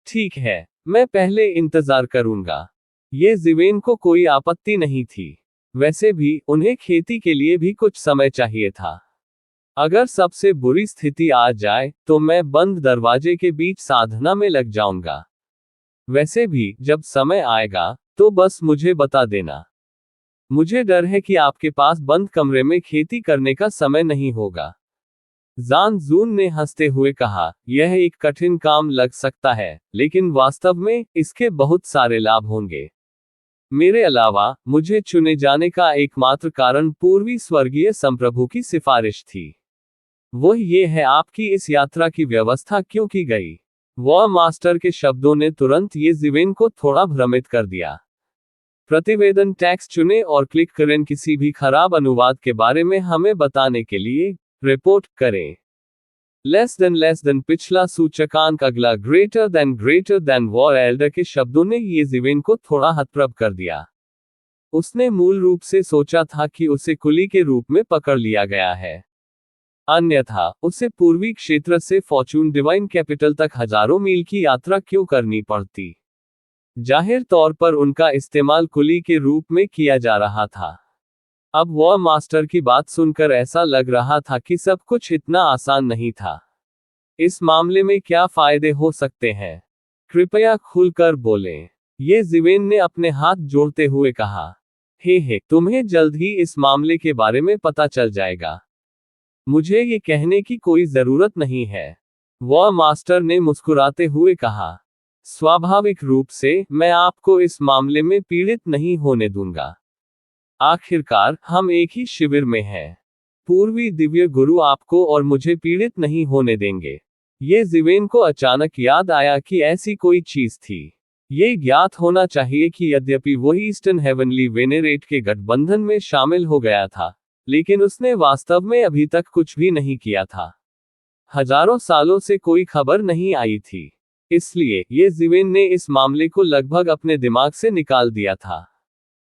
ठीक है, मैं पहले इंतजार करूंगा। येज़िवेन को कोई आपत्ति नहीं थी। वैसे भी उन्हें खेती के लिए भी कुछ समय चाहिए था। अगर सबसे बुरी स्थिति आ जाए, तो मैं बंद दरवाजे के बीच साधना में लग जाऊंगा। वैसे भी जब समय आएगा, तो बस मुझे बता देना। मुझे डर है कि आपके पास बंद कमरे में खेती करने का समय नहीं होगा। जान जून ने हंसते हुए कहा, यह एक कठिन काम लग सकता है, लेकिन वास्तव में इसके बहुत सारे लाभ होंगे। मेरे अलावा मुझे चुने जाने का एकमात्र कारण पूर्वी स्वर्गीय संप्रभु की सिफारिश थी। वो ये है, आपकी इस यात्रा की व्यवस्था क्यों की गई। वह मास्टर के शब्दों ने तुरंत येज़िवेन को थोड़ा भ्रमित कर दिया। प्रतिवेदन टैक्स चुने और क्लिक करें। किसी भी खराब अनुवाद के बारे में हमें बताने के लिए रिपोर्ट करें। लेस देन पिछला सूचकांक अगला ग्रेटर देन वॉर एल्डर के शब्दों ने येज़िवेन को थोड़ा हतप्रभ कर दिया। उसने मूल रूप से सोचा था कि उसे कुली के रूप में पकड़ लिया गया है। अन्यथा उसे पूर्वी क्षेत्र से फॉर्चून डिवाइन कैपिटल तक हजारों मील की यात्रा क्यों करनी पड़ती। जाहिर तौर पर उनका इस्तेमाल कुली के रूप में किया जा रहा था। अब वह मास्टर की बात सुनकर ऐसा लग रहा था कि सब कुछ इतना आसान नहीं था। इस मामले में क्या फायदे हो सकते हैं? कृपया खुलकर बोलें। येज़िवेन ने अपने हाथ जोड़ते हुए कहा, हे, तुम्हें जल्द ही इस मामले के बारे में पता चल जाएगा। मुझे ये कहने की कोई जरूरत नहीं है। वह मास्टर ने मुस्कुराते हुए कहा, स्वाभाविक रूप से मैं आपको इस मामले में पीड़ित नहीं होने दूंगा। आखिरकार हम एक ही शिविर में हैं। पूर्वी दिव्य गुरु आपको और मुझे पीड़ित नहीं होने देंगे। येज़िवेन को अचानक याद आया कि ऐसी कोई चीज थी। ये ज्ञात होना चाहिए कि यद्यपि वो ईस्टर्न हेवनली वेनेरेट के गठबंधन में शामिल हो गया था, लेकिन उसने वास्तव में अभी तक कुछ भी नहीं किया था। हजारों सालों से कोई खबर नहीं आई थी। इसलिए येज़िवेन ने इस मामले को लगभग अपने दिमाग से निकाल दिया था।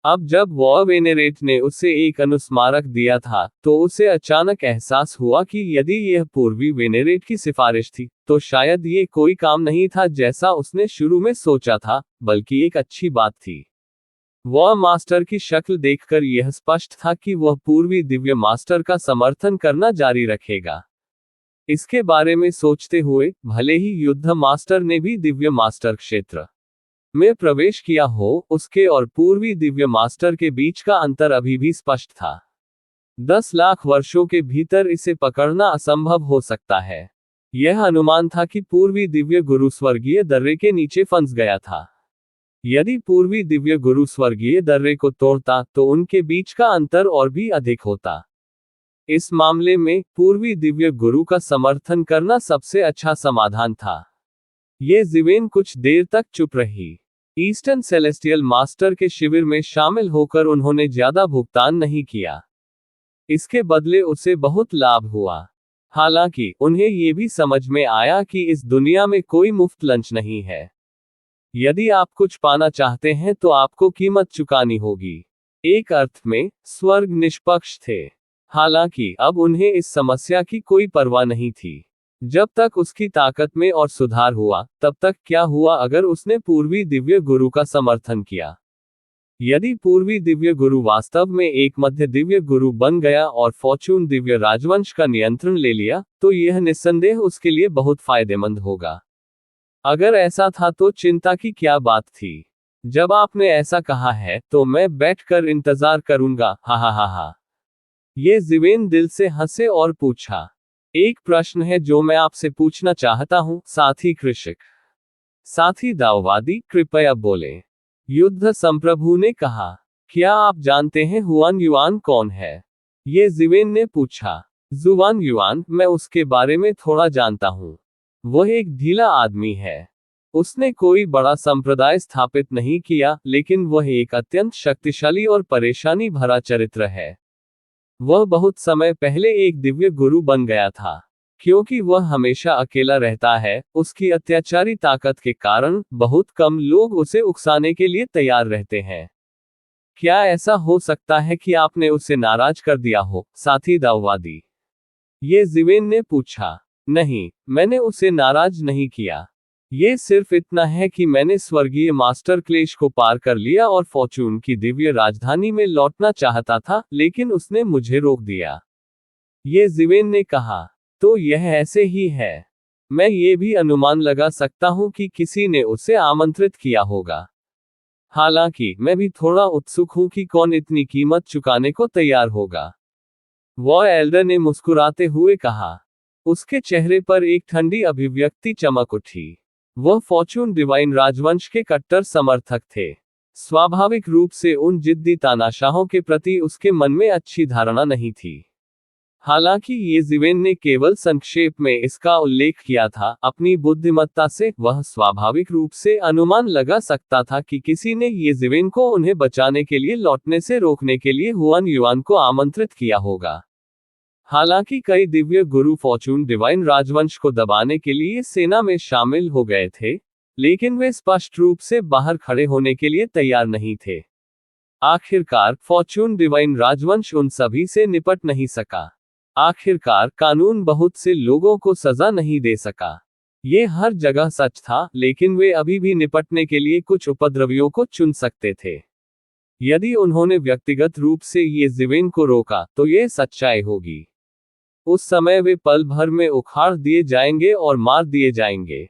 अब जब वॉर वेनेरेट ने उसे एक अनुस्मारक दिया था, तो उसे अचानक एहसास हुआ कि यदि यह पूर्वी वेनेरेट की सिफारिश थी, तो शायद ये कोई काम नहीं था जैसा उसने शुरू में सोचा था, बल्कि एक अच्छी बात थी। वह मास्टर की शक्ल देखकर यह स्पष्ट था कि वह पूर्वी दिव्य मास्टर का समर्थन करना जारी रखेगा। इसके बारे में सोचते हुए, भले ही युद्ध मास्टर ने भी दिव्य मास्टर क्षेत्र में प्रवेश किया हो, उसके और पूर्वी दिव्य मास्टर के बीच का अंतर अभी भी स्पष्ट था। 10 लाख वर्षों के भीतर इसे पकड़ना असंभव हो सकता है। यह अनुमान था कि पूर्वी दिव्य गुरु स्वर्गीय दर्रे के नीचे फंस गया था। यदि पूर्वी दिव्य गुरु स्वर्गीय दर्रे को तोड़ता तो उनके बीच का अंतर और भी अधिक होता। इस मामले में पूर्वी दिव्य गुरु का समर्थन करना सबसे अच्छा समाधान था। ये जिवेन कुछ देर तक चुप रही। ईस्टर्न सेलेस्टियल मास्टर के शिविर में शामिल होकर उन्होंने ज्यादा भुगतान नहीं किया। इसके बदले उसे बहुत लाभ हुआ। हालांकि उन्हें ये भी समझ में आया कि इस दुनिया में कोई मुफ्त लंच नहीं है। यदि आप कुछ पाना चाहते हैं तो आपको कीमत चुकानी होगी। एक अर्थ में स्वर्ग निष्पक्ष थे। हालांकि अब उन्हें इस समस्या की कोई परवाह नहीं थी। जब तक उसकी ताकत में और सुधार हुआ, तब तक क्या हुआ अगर उसने पूर्वी दिव्य गुरु का समर्थन किया। यदि पूर्वी दिव्य गुरु वास्तव में एक मध्य दिव्य गुरु बन गया और फॉर्चून दिव्य राजवंश का नियंत्रण ले लिया, तो यह निस्संदेह उसके लिए बहुत फायदेमंद होगा। अगर ऐसा था तो चिंता की क्या बात थी। जब आपने ऐसा कहा है तो मैं बैठकर इंतजार करूंगा। हा हा हा हा। ये जिवेन दिल से हंसे और पूछा, एक प्रश्न है जो मैं आपसे पूछना चाहता हूं, साथी कृषक। साथी दाववादी, कृपया बोले। युद्ध संप्रभु ने कहा, क्या आप जानते हैं हुआन युआन कौन है? ये जिवेन ने पूछा। जुआन युआन, मैं उसके बारे में थोड़ा जानता हूं। वह एक ढीला आदमी है। उसने कोई बड़ा संप्रदाय स्थापित नहीं किया, लेकिन वह एक अत्यंत शक्तिशाली और परेशानी भरा चरित्र है। वह बहुत समय पहले एक दिव्य गुरु बन गया था। क्योंकि वह हमेशा अकेला रहता है, उसकी अत्याचारी ताकत के कारण बहुत कम लोग उसे उकसाने के लिए तैयार रहते हैं। क्या ऐसा हो सकता है कि आपने उसे नाराज कर दिया हो, साथी दाववादी? ये जिवेन ने पूछा। नहीं, मैंने उसे नाराज नहीं किया। ये सिर्फ इतना है कि मैंने स्वर्गीय मास्टर क्लेश को पार कर लिया और फॉर्चून की दिव्य राजधानी में लौटना चाहता था, लेकिन उसने मुझे रोक दिया। ये जिवेन ने कहा, तो यह ऐसे ही है। मैं ये भी अनुमान लगा सकता हूं कि किसी ने उसे आमंत्रित किया होगा। हालांकि मैं भी थोड़ा उत्सुक हूं कि कौन इतनी कीमत चुकाने को तैयार होगा। वॉर एल्डर ने मुस्कुराते हुए कहा। उसके चेहरे पर एक ठंडी अभिव्यक्ति चमक उठी। वह फॉर्चून डिवाइन राजवंश के कट्टर समर्थक थे। स्वाभाविक रूप से उन जिद्दी तानाशाहों के प्रति उसके मन में अच्छी धारणा नहीं थी। हालांकि ये जिवेन ने केवल संक्षेप में इसका उल्लेख किया था, अपनी बुद्धिमत्ता से वह स्वाभाविक रूप से अनुमान लगा सकता था कि किसी ने ये जिवेन को उन्हें बचाने के लिए लौटने से रोकने के लिए हुआन युआन को आमंत्रित किया होगा। हालांकि कई दिव्य गुरु फॉर्चून डिवाइन राजवंश को दबाने के लिए सेना में शामिल हो गए थे, लेकिन वे स्पष्ट रूप से बाहर खड़े होने के लिए तैयार नहीं थे। आखिरकार फॉर्चून डिवाइन राजवंश उन सभी से निपट नहीं सका। आखिरकार कानून बहुत से लोगों को सजा नहीं दे सका। ये हर जगह सच था, लेकिन वे अभी भी निपटने के लिए कुछ उपद्रवियों को चुन सकते थे। यदि उन्होंने व्यक्तिगत रूप से ये जिवेन को रोका, तो ये सच्चाई होगी। उस समय वे पल भर में उखाड़ दिए जाएंगे और मार दिए जाएंगे।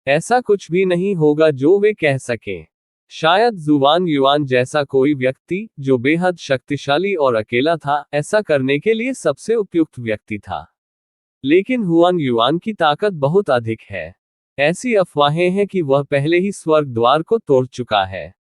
ऐसा कुछ भी नहीं होगा जो वे कह सकें। शायद जुआन युआन जैसा कोई व्यक्ति, जो बेहद शक्तिशाली और अकेला था, ऐसा करने के लिए सबसे उपयुक्त व्यक्ति था। लेकिन हुआन युआन की ताकत बहुत अधिक है। ऐसी अफवाहें हैं कि वह पहले ही स्वर्ग द्वार को तोड़ चुका है।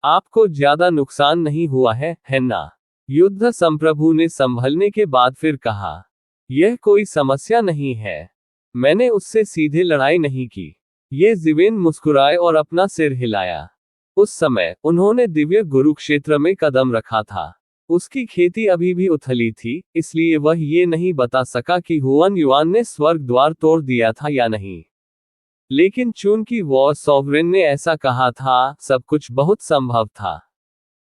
आपको ज्यादा नुकसान नहीं हुआ है ना? युद्ध संप्रभु ने संभलने के बाद फिर कहा। यह कोई समस्या नहीं है। मैंने उससे सीधे लड़ाई नहीं की। ये जिवेन मुस्कुराए और अपना सिर हिलाया। उस समय उन्होंने दिव्य गुरु क्षेत्र में कदम रखा था। उसकी खेती अभी भी उथली थी, इसलिए वह ये नहीं बता सका कि हुआन युआन ने स्वर्ग द्वार तोड़ दिया था या नहीं। लेकिन चूंकि वॉर सॉवरेन ने ऐसा कहा था, सब कुछ बहुत संभव था।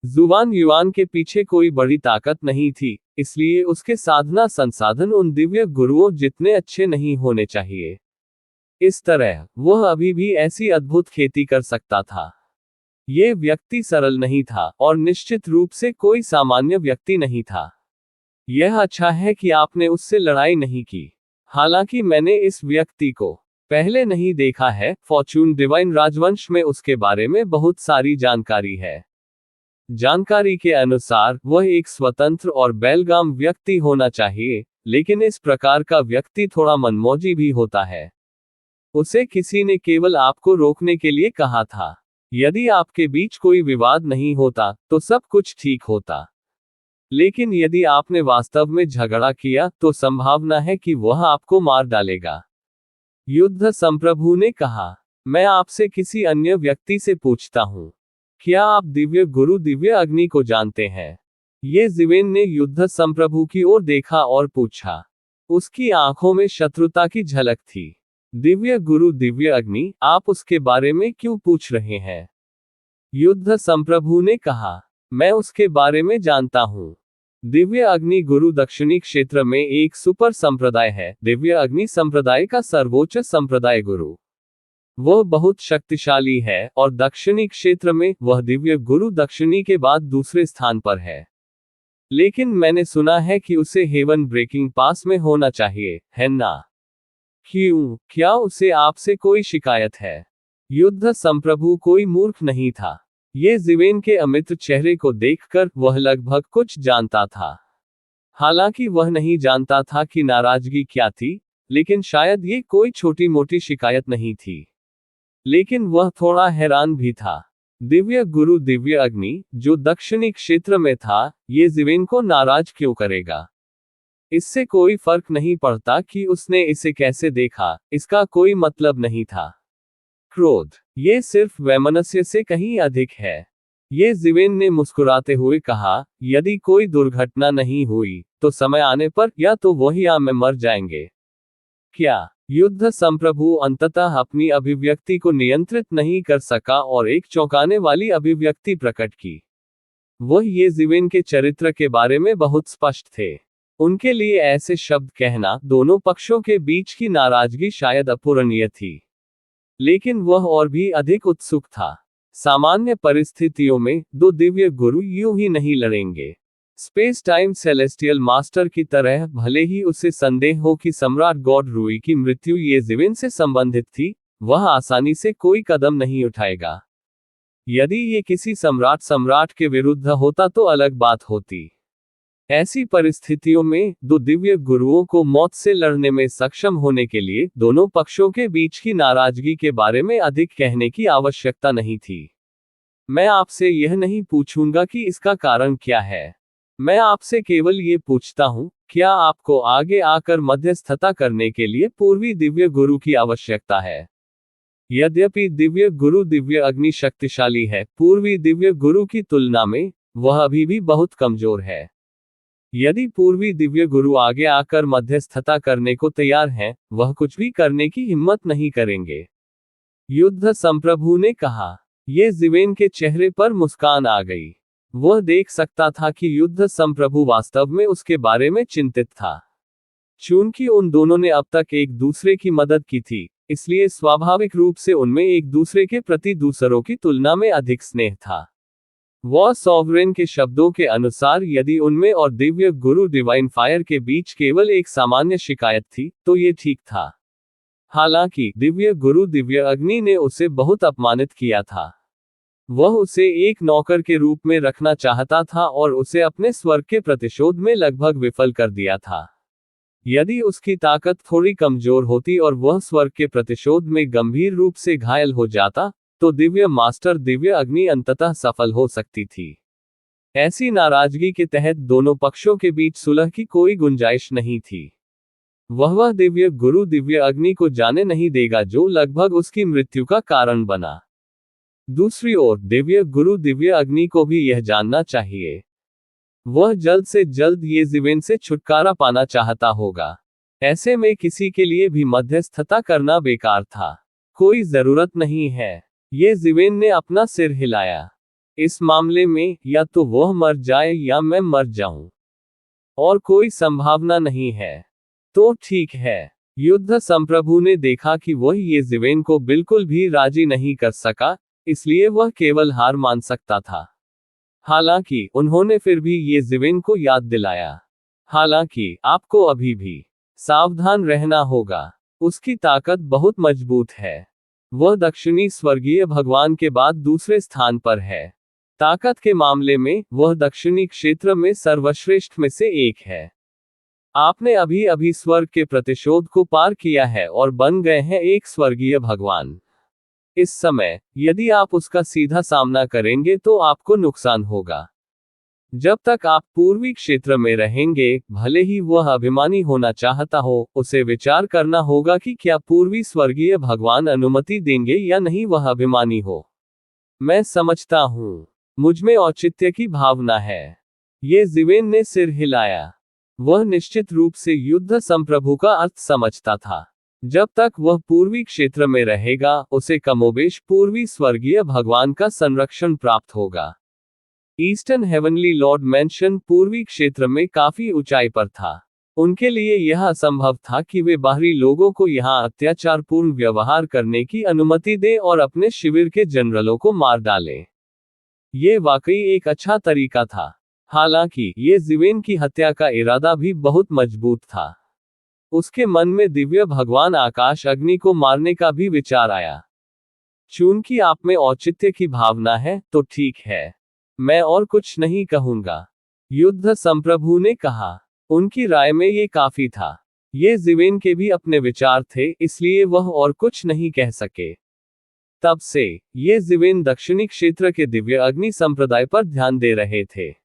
जुआन युआन के पीछे कोई बड़ी ताकत नहीं थी, इसलिए उसके साधना संसाधन उन दिव्य गुरुओं जितने अच्छे नहीं होने चाहिए। इस तरह वह अभी भी ऐसी अद्भुत खेती कर सकता था। ये व्यक्ति सरल नहीं था, और निश्चित रूप से कोई सामान्य व्यक्ति नहीं था। यह अच्छा है कि आपने उससे लड़ाई नहीं की। हालांकि मैंने इस व्यक्ति को पहले नहीं देखा है। फॉर्चून डिवाइन राजवंश में उसके बारे में बहुत सारी जानकारी है। जानकारी के अनुसार वह एक स्वतंत्र और बेलगाम व्यक्ति होना चाहिए, लेकिन इस प्रकार का व्यक्ति थोड़ा मनमौजी भी होता है। उसे किसी ने केवल आपको रोकने के लिए कहा था। यदि आपके बीच कोई विवाद नहीं होता तो सब कुछ ठीक होता, लेकिन यदि आपने वास्तव में झगड़ा किया तो संभावना है कि वह आपको मार डालेगा। युद्ध संप्रभु ने कहा, मैं आपसे किसी अन्य व्यक्ति से पूछता हूं, क्या आप दिव्य गुरु दिव्य अग्नि को जानते हैं? ये जिवेन ने युद्ध संप्रभु की ओर देखा और पूछा। उसकी आंखों में शत्रुता की झलक थी। दिव्य गुरु दिव्य अग्नि, आप उसके बारे में क्यों पूछ रहे हैं? युद्ध संप्रभु ने कहा, मैं उसके बारे में जानता हूं। दिव्य अग्नि गुरु दक्षिणी क्षेत्र में एक सुपर संप्रदाय है। दिव्य अग्नि संप्रदाय का सर्वोच्च संप्रदाय गुरु। वह बहुत शक्तिशाली है और दक्षिणी क्षेत्र में वह दिव्य गुरु दक्षिणी के बाद दूसरे स्थान पर है। लेकिन मैंने सुना है कि उसे हेवन ब्रेकिंग पास में होना चाहिए, है ना? क्यों, क्या उसे आपसे कोई शिकायत है? युद्ध संप्रभु कोई मूर्ख नहीं था। ये जिवेन के अमित्र चेहरे को देखकर वह लगभग कुछ जानता था। हालांकि वह नहीं जानता था कि नाराजगी क्या थी, लेकिन शायद ये कोई छोटी मोटी शिकायत नहीं थी। लेकिन वह थोड़ा हैरान भी था। दिव्य गुरु दिव्य अग्नि, जो दक्षिणी क्षेत्र में था, ये जिवेन को नाराज क्यों करेगा? इससे कोई फर्क नहीं पड़ता कि उसने इसे कैसे देखा, इसका कोई मतलब नहीं था। क्रोध, ये सिर्फ वैमनस्य से कहीं अधिक है। ये जिवेन ने मुस्कुराते हुए कहा, यदि कोई दुर्घटना नहीं हुई तो समय आने पर या तो वह या मैं मर जाएंगे। क्या? युद्ध संप्रभु अंततः अपनी अभिव्यक्ति को नियंत्रित नहीं कर सका और एक चौंकाने वाली अभिव्यक्ति प्रकट की। वह ये जिवेन के चरित्र के बारे में बहुत स्पष्ट थे। उनके लिए ऐसे शब्द कहना दोनों पक्षों के बीच की नाराजगी शायद अपूरणीय थी। लेकिन वह और भी अधिक उत्सुक था। सामान्य परिस्थितियों में दो दिव्य गुरु यूं ही नहीं लड़ेंगे। स्पेस टाइम सेलेस्टियल मास्टर की तरह, भले ही उसे संदेह हो कि सम्राट गॉड रूई की मृत्यु ये जिवेन से संबंधित थी, वह आसानी से कोई कदम नहीं उठाएगा। यदि ये किसी सम्राट के विरुद्ध होता तो अलग बात होती। ऐसी परिस्थितियों में दो दिव्य गुरुओं को मौत से लड़ने में सक्षम होने के लिए दोनों पक्षों के बीच की नाराजगी के बारे में अधिक कहने की आवश्यकता नहीं थी। मैं आपसे यह नहीं पूछूंगा कि इसका कारण क्या है। मैं आपसे केवल ये पूछता हूं, क्या आपको आगे आकर मध्यस्थता करने के लिए पूर्वी दिव्य गुरु की आवश्यकता है? यद्यपि दिव्य गुरु दिव्य अग्नि शक्तिशाली है, पूर्वी दिव्य गुरु की तुलना में वह अभी भी बहुत कमजोर है। यदि पूर्वी दिव्य गुरु आगे आकर मध्यस्थता करने को तैयार हैं, वह कुछ भी करने की हिम्मत नहीं करेंगे। युद्ध संप्रभु ने कहा। ये जिवेन के चेहरे पर मुस्कान आ गई। वह देख सकता था कि युद्ध संप्रभु वास्तव में उसके बारे में चिंतित था। चूंकि उन दोनों ने अब तक एक दूसरे की मदद की थी, इसलिए स्वाभाविक रूप से उनमें एक दूसरे के प्रति दूसरों की तुलना में अधिक स्नेह था। वह सॉवरेन के शब्दों के अनुसार, यदि उनमें और दिव्य गुरु डिवाइन फायर के बीच केवल एक सामान्य शिकायत थी, तो ये ठीक था। हालांकि दिव्य गुरु दिव्य अग्नि ने उसे बहुत अपमानित किया था। वह उसे एक नौकर के रूप में रखना चाहता था और उसे अपने स्वर्ग के प्रतिशोध में लगभग विफल कर दिया था। यदि उसकी ताकत थोड़ी कमजोर होती और वह स्वर्ग के प्रतिशोध में गंभीर रूप से घायल हो जाता, तो दिव्य मास्टर दिव्य अग्नि अंततः सफल हो सकती थी। ऐसी नाराजगी के तहत दोनों पक्षों के बीच सुलह की कोई गुंजाइश नहीं थी। वह दिव्य गुरु दिव्य अग्नि को जाने नहीं देगा जो लगभग उसकी मृत्यु का कारण बना। दूसरी ओर दिव्य गुरु दिव्य अग्नि को भी यह जानना चाहिए। वह जल्द से जल्द ये जिवेन से छुटकारा पाना चाहता होगा। ऐसे में किसी के लिए भी मध्यस्थता करना बेकार था। कोई जरूरत नहीं है। ये जिवेन ने अपना सिर हिलाया। इस मामले में या तो वह मर जाए या मैं मर जाऊं। और कोई संभावना नहीं है। तो ठीक है। युद्ध संप्रभु ने देखा कि वह ये जिवेन को बिल्कुल भी राजी नहीं कर सका, इसलिए वह केवल हार मान सकता था। हालांकि उन्होंने फिर भी ये जिवेन को याद दिलाया। हालांकि आपको अभी भी सावधान रहना होगा। उसकी ताकत बहुत मजबूत है। वह दक्षिणी स्वर्गीय भगवान के बाद दूसरे स्थान पर है। ताकत के मामले में वह दक्षिणी क्षेत्र में सर्वश्रेष्ठ में से एक है। आपने अभी अभी स्वर्ग के प्रतिशोध को पार किया है और बन गए हैं एक स्वर्गीय भगवान। इस समय यदि आप उसका सीधा सामना करेंगे तो आपको नुकसान होगा। जब तक आप पूर्वी क्षेत्र में रहेंगे, भले ही वह अभिमानी होना चाहता हो, उसे विचार करना होगा कि क्या पूर्वी स्वर्गीय भगवान अनुमति देंगे या नहीं वह अभिमानी हो। मैं समझता हूँ, मुझमें औचित्य की भावना है। ये जिवेन ने सिर हिलाया। वह निश्चित रूप से युद्ध संप्रभु का अर्थ समझता था। जब तक वह पूर्वी क्षेत्र में रहेगा, उसे कमोबेश पूर्वी स्वर्गीय भगवान का संरक्षण प्राप्त होगा। ईस्टर्न हेवनली लॉर्ड मैंशन पूर्वी क्षेत्र में काफी ऊंचाई पर था। उनके लिए यह असंभव था कि वे बाहरी लोगों को यहां अत्याचारपूर्ण व्यवहार करने की अनुमति दें और अपने शिविर के जनरलों को मार डालें। ये वाकई एक अच्छा तरीका था। हालांकि ये जिवेन की हत्या का इरादा भी बहुत मजबूत था। उसके मन में दिव्य भगवान आकाश अग्नि को मारने का भी विचार आया। चूंकि आप में औचित्य की भावना है, तो ठीक है, मैं और कुछ नहीं कहूंगा, युद्ध संप्रभु ने कहा। उनकी राय में ये काफी था। ये जिवेन के भी अपने विचार थे, इसलिए वह और कुछ नहीं कह सके। तब से ये जिवेन दक्षिणी क्षेत्र के दिव्य अग्नि संप्रदाय पर ध्यान दे रहे थे।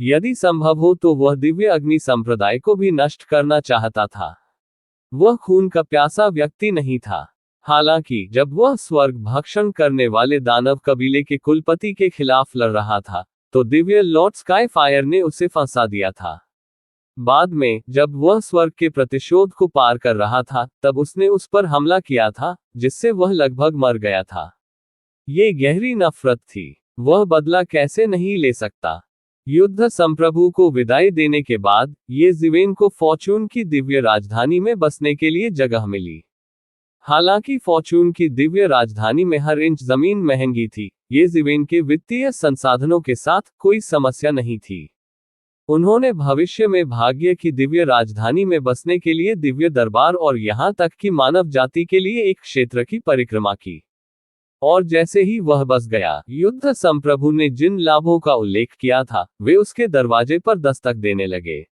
यदि संभव हो तो वह दिव्य अग्नि संप्रदाय को भी नष्ट करना चाहता था। वह खून का प्यासा व्यक्ति नहीं था। हालांकि जब वह स्वर्ग भक्षण करने वाले दानव कबीले के कुलपति के खिलाफ लड़ रहा था, तो दिव्य लॉर्ड स्काईफायर ने उसे फंसा दिया था। बाद में जब वह स्वर्ग के प्रतिशोध को पार कर रहा था, तब उसने उस पर हमला किया था, जिससे वह लगभग मर गया था। ये गहरी नफरत थी। वह बदला कैसे नहीं ले सकता। युद्ध संप्रभु को विदाई देने के बाद ये जिवेन को फॉर्चून की दिव्य राजधानी में बसने के लिए जगह मिली। हालांकि फॉर्चून की दिव्य राजधानी में हर इंच जमीन महंगी थी, ये जिवेन के वित्तीय संसाधनों के साथ कोई समस्या नहीं थी। उन्होंने भविष्य में भाग्य की दिव्य राजधानी में बसने के लिए दिव्य दरबार और यहां तक कि मानव जाति के लिए एक क्षेत्र की परिक्रमा की। और जैसे ही वह बस गया, युद्ध संप्रभु ने जिन लाभों का उल्लेख किया था, वे उसके दरवाजे पर दस्तक देने लगे।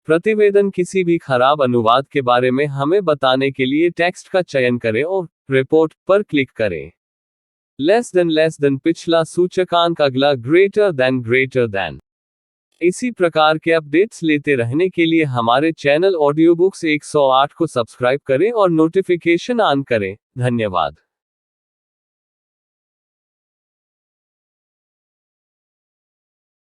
प्रतिवेदन किसी भी खराब अनुवाद के बारे में हमें बताने के लिए टेक्स्ट का चयन करें और रिपोर्ट पर क्लिक करें। लेस देन पिछला सूचकांक, अगला ग्रेटर देन। इसी प्रकार के अपडेट्स लेते रहने के लिए हमारे चैनल ऑडियो बुक्स 108 को सब्सक्राइब करें और नोटिफिकेशन ऑन करें। धन्यवाद।